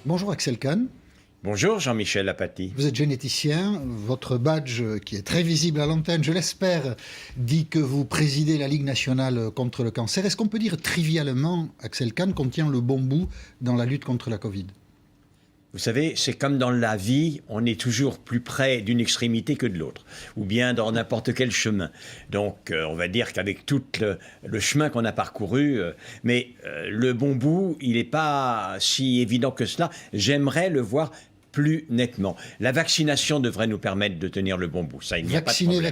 Bonjour Axel Kahn. Bonjour Jean-Michel Apathy. Vous êtes généticien, votre badge qui est très visible à l'antenne, je l'espère, dit que vous présidez la Ligue nationale contre le cancer. Est-ce qu'on peut dire trivialement, Axel Kahn, qu'on tient le bon bout dans la lutte contre la Covid ? Vous savez, c'est comme dans la vie, on est toujours plus près d'une extrémité que de l'autre, ou bien dans n'importe quel chemin. Donc, on va dire qu'avec tout le chemin qu'on a parcouru, le bon bout, il n'est pas si évident que cela. J'aimerais le voir plus nettement. La vaccination devrait nous permettre de tenir le bon bout. Ça, il n'y a pas de problème.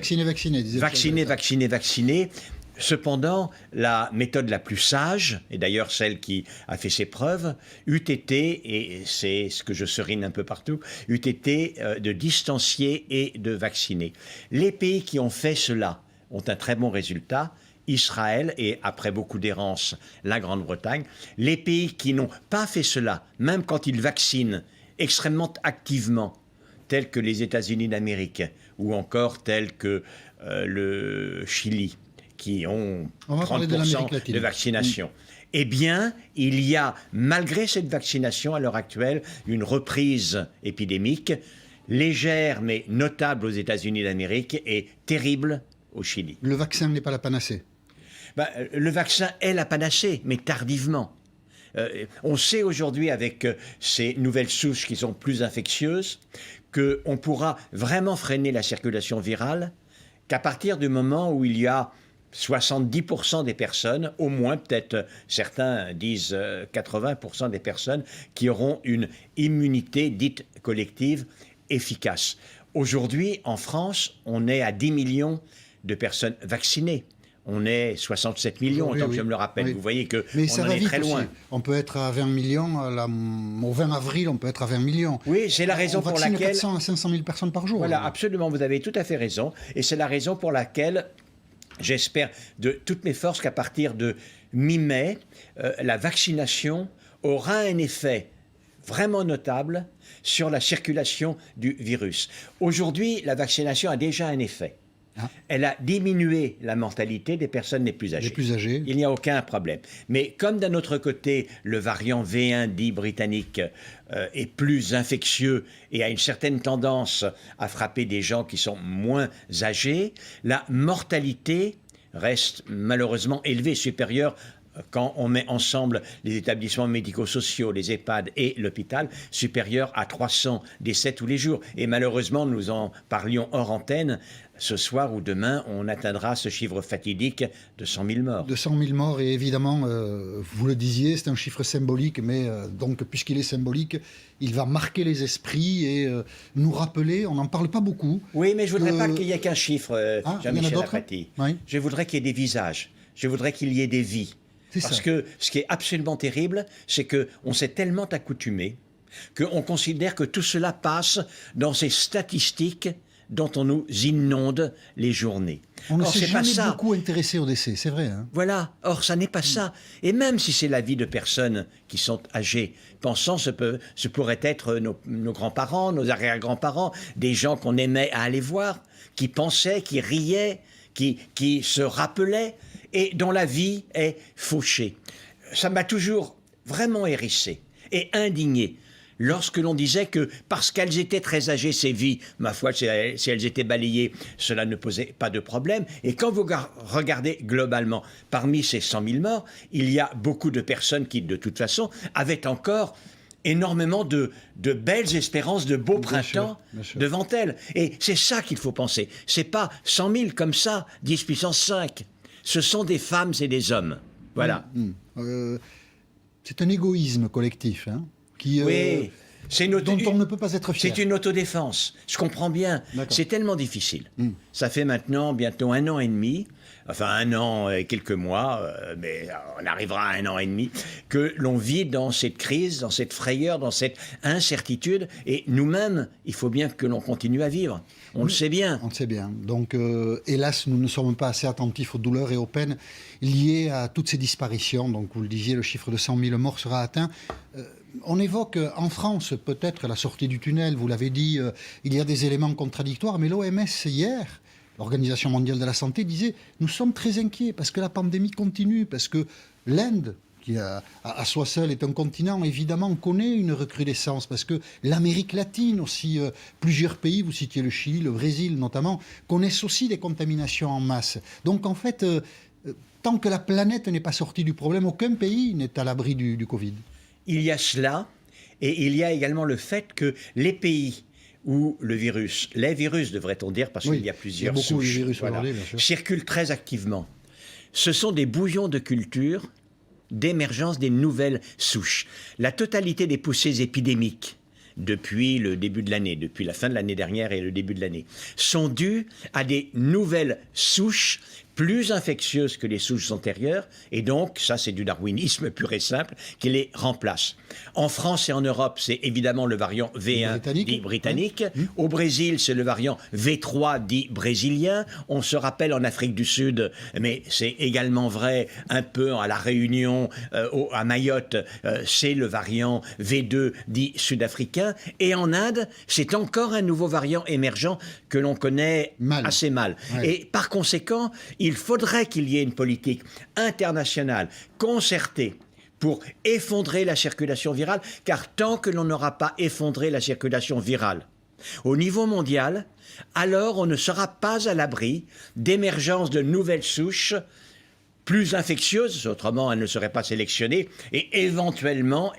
Vacciner. Cependant, la méthode la plus sage, et d'ailleurs celle qui a fait ses preuves, eût été, et c'est ce que je serine un peu partout, eût été de distancier et de vacciner. Les pays qui ont fait cela ont un très bon résultat. Israël et, après beaucoup d'errance, la Grande-Bretagne. Les pays qui n'ont pas fait cela, même quand ils vaccinent extrêmement activement, tels que les États-Unis d'Amérique ou encore tels que le Chili, qui ont 30% de vaccination. Eh bien, il y a, malgré cette vaccination, à l'heure actuelle, une reprise épidémique légère mais notable aux États-Unis d'Amérique et terrible au Chili. Le vaccin n'est pas la panacée. Le vaccin est la panacée, mais tardivement. On sait aujourd'hui, avec ces nouvelles souches qui sont plus infectieuses, qu'on pourra vraiment freiner la circulation virale qu'à partir du moment où il y a 70% des personnes, au moins peut-être certains disent 80% des personnes qui auront une immunité dite collective efficace. Aujourd'hui, en France, on est à 10 millions de personnes vaccinées. On est 67 millions, autant que je me le rappelle. Oui. Vous voyez qu'on en est très loin. Aussi. On peut être à 20 millions, au 20 avril, on peut être à 20 millions. Oui, c'est la raison pour laquelle... On vaccine 400 à 500 000 personnes par jour. Voilà, absolument, vous avez tout à fait raison. Et c'est la raison pour laquelle j'espère de toutes mes forces qu'à partir de mi-mai, la vaccination aura un effet vraiment notable sur la circulation du virus. Aujourd'hui, la vaccination a déjà un effet. Elle a diminué la mortalité des personnes les plus âgées. Il n'y a aucun problème. Mais comme d'un autre côté, le variant V1 dit britannique est plus infectieux et a une certaine tendance à frapper des gens qui sont moins âgés, la mortalité reste malheureusement élevée, supérieure quand on met ensemble les établissements médico-sociaux, les EHPAD et l'hôpital, supérieur à 300 décès tous les jours. Et malheureusement, nous en parlions hors antenne, ce soir ou demain, on atteindra ce chiffre fatidique de 100 000 morts. De 100 000 morts, et évidemment, vous le disiez, c'est un chiffre symbolique, mais donc, puisqu'il est symbolique, il va marquer les esprits et nous rappeler, on n'en parle pas beaucoup. Oui, mais je ne voudrais pas qu'il n'y ait qu'un chiffre, Jean-Michel Apathy. Oui. Je voudrais qu'il y ait des visages, je voudrais qu'il y ait des vies. Parce que ce qui est absolument terrible, c'est qu'on s'est tellement accoutumé qu'on considère que tout cela passe dans ces statistiques dont on nous inonde les journées. On ne s'est jamais beaucoup intéressé au décès, c'est vrai. Hein. Voilà, or ça n'est pas ça. Et même si c'est la vie de personnes qui sont âgées, pensons ce pourrait être nos grands-parents, nos arrière-grands-parents, des gens qu'on aimait à aller voir, qui pensaient, qui riaient, qui se rappelaient, et dont la vie est fauchée. Ça m'a toujours vraiment hérissé et indigné lorsque l'on disait que parce qu'elles étaient très âgées, ces vies, ma foi, si elles étaient balayées, cela ne posait pas de problème. Et quand vous regardez globalement, parmi ces 100 000 morts, il y a beaucoup de personnes qui, de toute façon, avaient encore énormément de belles espérances, de beaux printemps devant elles. Et c'est ça qu'il faut penser. C'est pas 100 000 comme ça, 10 puissance 5. Ce sont des femmes et des hommes. Voilà. C'est un égoïsme collectif, hein, oui, dont on ne peut pas être fier. C'est une autodéfense. Je comprends bien. C'est tellement difficile. Ça fait maintenant bientôt 1 an et demi, enfin 1 an et quelques mois, mais on arrivera à 1 an et demi, que l'on vit dans cette crise, dans cette frayeur, dans cette incertitude. Et nous-mêmes, il faut bien que l'on continue à vivre. On le sait bien. On le sait bien. Donc, hélas, nous ne sommes pas assez attentifs aux douleurs et aux peines liées à toutes ces disparitions. Donc, vous le disiez, le chiffre de 100 000 morts sera atteint. On évoque en France peut-être la sortie du tunnel. Vous l'avez dit, il y a des éléments contradictoires. Mais l'OMS, hier, l'Organisation mondiale de la santé, disait « Nous sommes très inquiets parce que la pandémie continue, parce que l'Inde, qui à soi seul est un continent, évidemment, connaît une recrudescence, parce que l'Amérique latine aussi, plusieurs pays, vous citiez le Chili, le Brésil notamment, connaissent aussi des contaminations en masse. Donc en fait, tant que la planète n'est pas sortie du problème, aucun pays n'est à l'abri du Covid. Il y a cela, et il y a également le fait que les pays où les virus devrait-on dire, parce qu'il y a plusieurs beaucoup souches, de virus aujourd'hui, bien sûr. circulent très activement. Ce sont des bouillons de culture d'émergence des nouvelles souches. La totalité des poussées épidémiques depuis le début de l'année, depuis la fin de l'année dernière et le début de l'année, sont dues à des nouvelles souches plus infectieuses que les souches antérieures, et donc, ça c'est du darwinisme pur et simple, qui les remplace. En France et en Europe, c'est évidemment le variant V1 dit britannique. Au Brésil, c'est le variant V3 dit brésilien. On se rappelle en Afrique du Sud, mais c'est également vrai un peu à La Réunion, à Mayotte, c'est le variant V2 dit sud-africain. Et en Inde, c'est encore un nouveau variant émergent que l'on connaît assez mal. Ouais. Et par conséquent, il faudrait qu'il y ait une politique internationale concertée pour effondrer la circulation virale, car tant que l'on n'aura pas effondré la circulation virale au niveau mondial, alors on ne sera pas à l'abri d'émergence de nouvelles souches plus infectieuses, autrement elles ne seraient pas sélectionnées, et éventuellement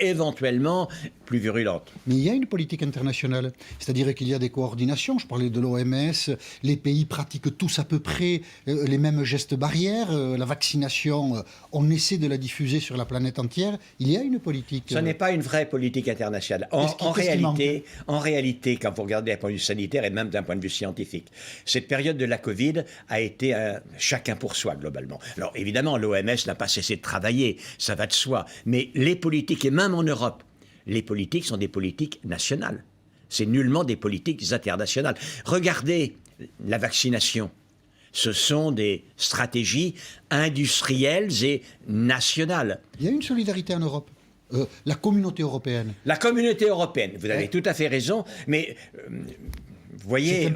plus virulentes. Mais il y a une politique internationale, c'est-à-dire qu'il y a des coordinations, je parlais de l'OMS, les pays pratiquent tous à peu près les mêmes gestes barrières, la vaccination, on essaie de la diffuser sur la planète entière, il y a une politique... Ce n'est pas une vraie politique internationale. En réalité, quand vous regardez d'un point de vue sanitaire et même d'un point de vue scientifique, cette période de la Covid a été chacun pour soi, globalement. Alors évidemment, l'OMS n'a pas cessé de travailler, ça va de soi, mais les politiques, et même en Europe, les politiques sont des politiques nationales. C'est nullement des politiques internationales. Regardez la vaccination. Ce sont des stratégies industrielles et nationales. Il y a une solidarité en Europe. La communauté européenne. La communauté européenne, vous avez tout à fait raison, mais vous voyez,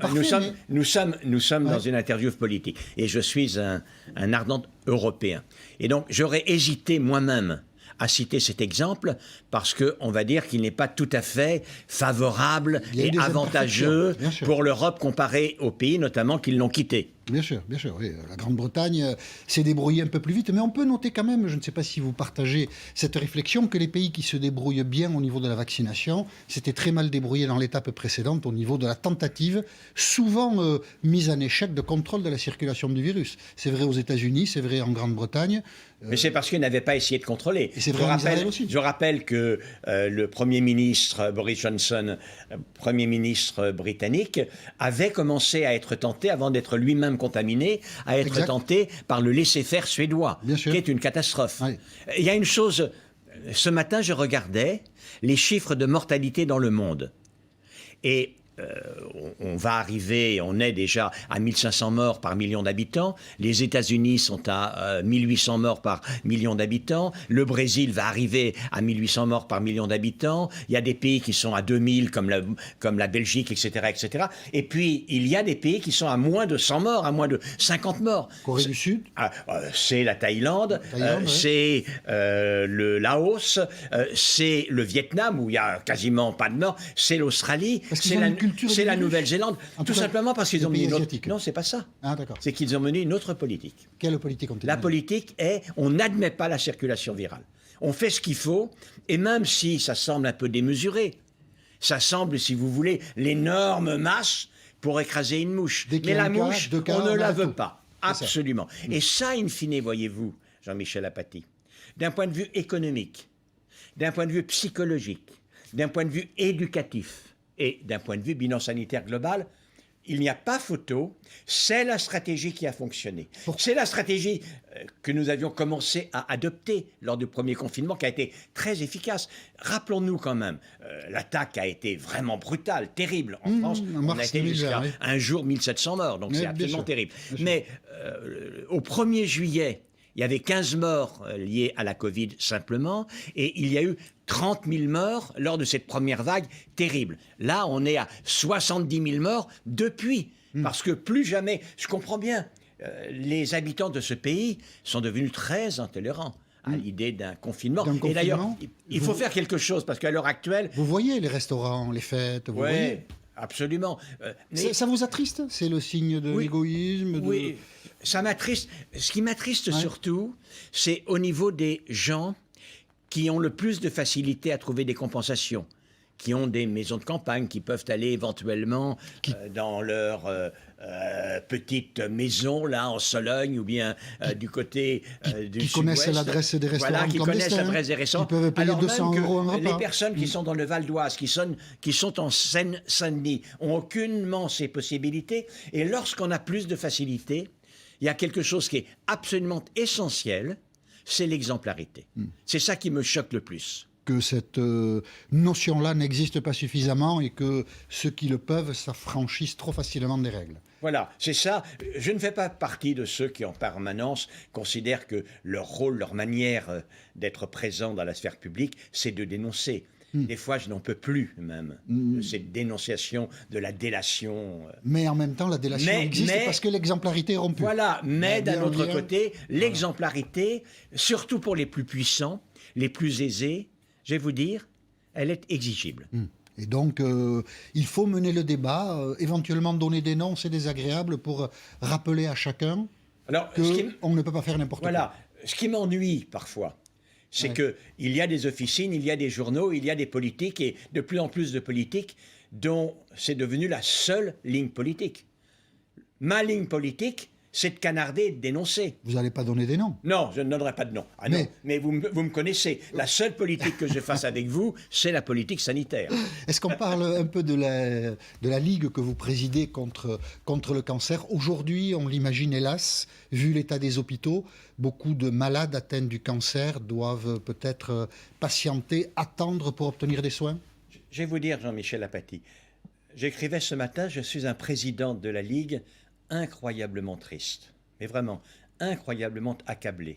nous sommes dans une interview politique, et je suis un ardent européen. Et donc, j'aurais hésité moi-même à citer cet exemple parce qu'on va dire qu'il n'est pas tout à fait favorable et avantageux pour l'Europe comparé aux pays notamment qui l'ont quitté. Bien sûr, oui. La Grande-Bretagne s'est débrouillée un peu plus vite, mais on peut noter quand même, je ne sais pas si vous partagez cette réflexion, que les pays qui se débrouillent bien au niveau de la vaccination s'étaient très mal débrouillés dans l'étape précédente au niveau de la tentative, souvent mise en échec de contrôle de la circulation du virus. C'est vrai aux États-Unis, c'est vrai en Grande-Bretagne. Mais c'est parce qu'ils n'avaient pas essayé de contrôler. Et c'est vrai en Israël aussi. Je rappelle que le Premier ministre Boris Johnson, Premier ministre britannique, avait commencé à être tenté, avant d'être lui-même contaminé, à être tenté par le laisser-faire suédois, qui est une catastrophe. Oui. Il y a une chose, ce matin je regardais les chiffres de mortalité dans le monde. Et on va arriver, on est déjà à 1500 morts par million d'habitants. Les États-Unis sont à 1800 morts par million d'habitants. Le Brésil va arriver à 1800 morts par million d'habitants. Il y a des pays qui sont à 2000 comme la Belgique, etc., etc. Et puis, il y a des pays qui sont à moins de 100 morts, à moins de 50 morts. Corée du Sud, c'est la Thaïlande, c'est le Laos, c'est le Vietnam où il n'y a quasiment pas de morts, c'est l'Australie, c'est la Nouvelle-Zélande, tout simplement parce qu'ils ont mené une autre... Non, c'est pas ça. Ah, d'accord. C'est qu'ils ont mené une autre politique. Quelle politique ont-ils La politique est, on n'admet pas la circulation virale. On fait ce qu'il faut, et même si ça semble un peu démesuré, ça semble, si vous voulez, l'énorme masse pour écraser une mouche. Mais la mouche, on ne la veut pas. Absolument. Et ça, in fine, voyez-vous, Jean-Michel Apathy, d'un point de vue économique, d'un point de vue psychologique, d'un point de vue éducatif, et d'un point de vue bilan sanitaire global, il n'y a pas photo, c'est la stratégie qui a fonctionné. C'est la stratégie que nous avions commencé à adopter lors du premier confinement, qui a été très efficace. Rappelons-nous quand même, l'attaque a été vraiment brutale, terrible. En France, on a été jusqu'à un jour 1700 morts, donc c'est absolument terrible. Mais au 1er juillet, il y avait 15 morts liés à la Covid simplement, et il y a eu 30 000 morts lors de cette première vague terrible. Là, on est à 70 000 morts depuis, parce que plus jamais, je comprends bien, les habitants de ce pays sont devenus très intolérants à l'idée d'un confinement. D'un Et d'ailleurs, confinement, il faut faire quelque chose, parce qu'à l'heure actuelle... Vous voyez les restaurants, les fêtes, vous Oui, voyez. absolument. Mais Ça vous attriste? C'est le signe de Oui. l'égoïsme oui, ça m'attriste. Ce qui m'attriste surtout, c'est au niveau des gens qui ont le plus de facilité à trouver des compensations, qui ont des maisons de campagne, qui peuvent aller éventuellement dans leur petite maison, là, en Sologne, ou bien du côté du qui connaissent sud-ouest. l'adresse des restaurants Voilà, qui connaissent clandestins, l'adresse des restaurants. qui peuvent payer Alors 200 même que € un repas. les personnes qui sont dans le Val d'Oise, qui sont en Seine-Saint-Denis, ont aucunement ces possibilités. Et lorsqu'on a plus de facilité, il y a quelque chose qui est absolument essentiel, c'est l'exemplarité. C'est ça qui me choque le plus. Que cette notion-là n'existe pas suffisamment et que ceux qui le peuvent s'affranchissent trop facilement des règles. Voilà, c'est ça. Je ne fais pas partie de ceux qui en permanence considèrent que leur rôle, leur manière d'être présent dans la sphère publique, c'est de dénoncer. Des fois, je n'en peux plus même de cette dénonciation, de la délation. Mais en même temps, la délation existe parce que l'exemplarité est rompue. Voilà, mais d'un bien autre dire- côté, l'exemplarité, surtout pour les plus puissants, les plus aisés, je vais vous dire, elle est exigible. Et donc, il faut mener le débat, éventuellement donner des noms, c'est désagréable, pour rappeler à chacun Alors, ce qui m- qu'on ne peut pas faire n'importe quoi. Voilà. Ce qui m'ennuie parfois, c'est que il y a des officines, il y a des journaux, il y a des politiques, et de plus en plus de politiques dont c'est devenu la seule ligne politique. Ma ligne politique, c'est de canarder et de dénoncer. Vous n'allez pas donner des noms. Non, je ne donnerai pas de nom. Ah non, mais vous me connaissez. La seule politique que je fasse avec vous, c'est la politique sanitaire. Est-ce qu'on parle un peu de la ligue que vous présidez contre le cancer? Aujourd'hui, on l'imagine hélas, vu l'état des hôpitaux, beaucoup de malades atteints du cancer doivent peut-être patienter, attendre pour obtenir des soins? Je vais vous dire, Jean-Michel Apathy, j'écrivais ce matin, je suis un président de la Ligue incroyablement triste, mais vraiment incroyablement accablé,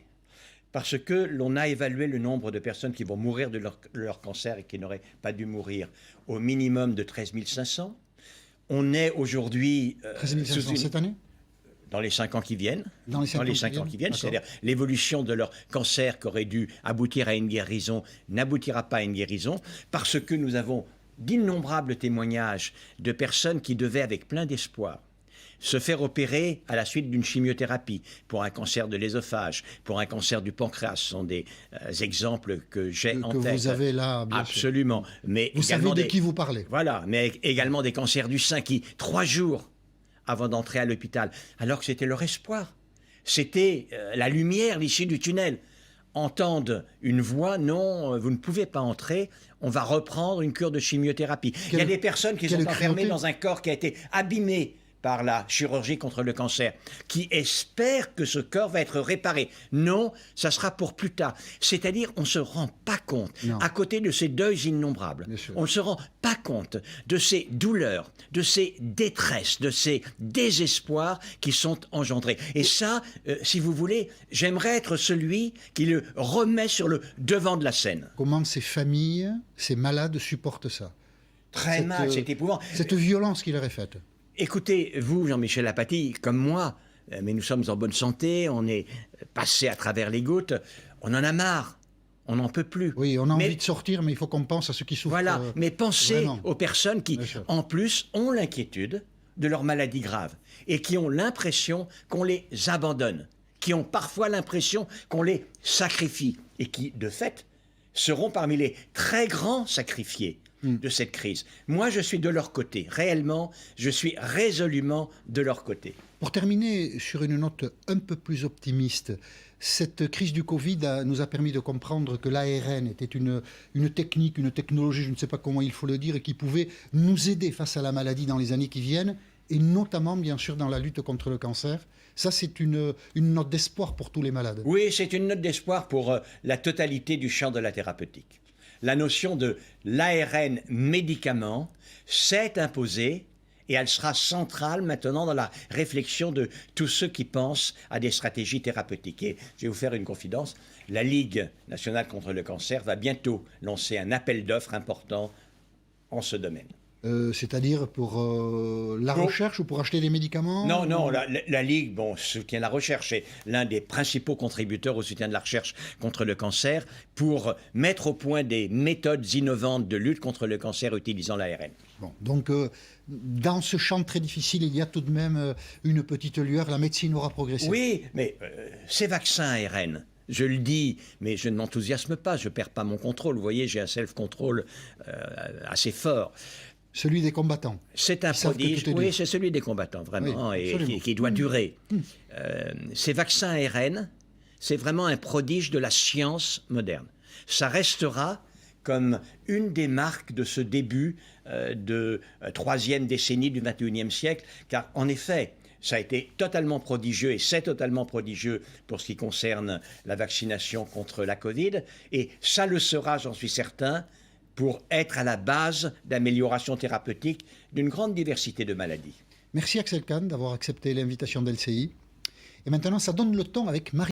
parce que l'on a évalué le nombre de personnes qui vont mourir de leur cancer et qui n'auraient pas dû mourir au minimum de 13 500. On est aujourd'hui 13 500 cette année? dans les 5 ans qui viennent, Dans les 5 ans qui viennent, c'est-à-dire l'évolution de leur cancer qui aurait dû aboutir à une guérison n'aboutira pas à une guérison, parce que nous avons d'innombrables témoignages de personnes qui devaient, avec plein d'espoir, se faire opérer à la suite d'une chimiothérapie pour un cancer de l'œsophage, pour un cancer du pancréas. Ce sont des exemples que j'ai en Que tête. vous avez là, bien sûr. Absolument. Mais Vous savez également de qui vous parlez. Voilà, mais également des cancers du sein qui, 3 jours avant d'entrer à l'hôpital, alors que c'était leur espoir, c'était la lumière, l'issue du tunnel, entendent une voix, non, vous ne pouvez pas entrer, on va reprendre une cure de chimiothérapie. Il y a des personnes qui sont enfermées cruauté. dans un corps qui a été abîmé par la chirurgie contre le cancer, qui espèrent que ce corps va être réparé. Non, ça sera pour plus tard. C'est-à-dire, on ne se rend pas compte, Non. à côté de ces deuils innombrables, Bien sûr. on ne se rend pas compte de ces douleurs, de ces détresses, de ces désespoirs qui sont engendrés. Et ça, si vous voulez, j'aimerais être celui qui le remet sur le devant de la scène. Comment ces familles, ces malades supportent ça? Très Cette, mal, c'est épouvant. Cette violence qui leur est faite. Écoutez, vous, Jean-Michel Apathy, comme moi, mais nous sommes en bonne santé, on est passé à travers les gouttes, on en a marre, on n'en peut plus. Oui, on a Mais- envie de sortir, mais il faut qu'on pense à ceux qui souffrent. Voilà, mais pensez vraiment. aux personnes qui, Bien sûr. en plus, ont l'inquiétude de leur maladie grave et qui ont l'impression qu'on les abandonne, qui ont parfois l'impression qu'on les sacrifie et qui, de fait, seront parmi les très grands sacrifiés de cette crise. Moi, je suis de leur côté. Réellement, je suis résolument de leur côté. Pour terminer sur une note un peu plus optimiste, cette crise du Covid nous a permis de comprendre que l'ARN était une technique, une technologie, je ne sais pas comment il faut le dire, et qui pouvait nous aider face à la maladie dans les années qui viennent, et notamment, bien sûr, dans la lutte contre le cancer. Ça, c'est une note d'espoir pour tous les malades. Oui, c'est une note d'espoir pour la totalité du champ de la thérapeutique. La notion de l'ARN médicament s'est imposée et elle sera centrale maintenant dans la réflexion de tous ceux qui pensent à des stratégies thérapeutiques. Et je vais vous faire une confidence, la Ligue nationale contre le cancer va bientôt lancer un appel d'offres important en ce domaine. C'est-à-dire pour la Bon. recherche ou pour acheter des médicaments? Non, non, la Ligue soutient la recherche, c'est l'un des principaux contributeurs au soutien de la recherche contre le cancer pour mettre au point des méthodes innovantes de lutte contre le cancer utilisant l'ARN. Bon, donc, dans ce champ très difficile, il y a tout de même une petite lueur. La médecine aura progressé. Oui, mais ces vaccins ARN, je le dis, mais je ne m'enthousiasme pas, je ne perds pas mon contrôle. Vous voyez, j'ai un self-control assez fort. Celui des combattants. C'est un Ils savent que prodige, tout est oui, dit. c'est celui des combattants, vraiment, Oui, et absolument. qui doit durer. Ces vaccins ARN, c'est vraiment un prodige de la science moderne. Ça restera comme une des marques de ce début de troisième décennie du XXIe siècle, car en effet, ça a été totalement prodigieux et c'est totalement prodigieux pour ce qui concerne la vaccination contre la Covid, et ça le sera, j'en suis certain, pour être à la base d'amélioration thérapeutique d'une grande diversité de maladies. Merci Axel Kahn d'avoir accepté l'invitation d'LCI. Et maintenant, ça donne le ton avec Marie.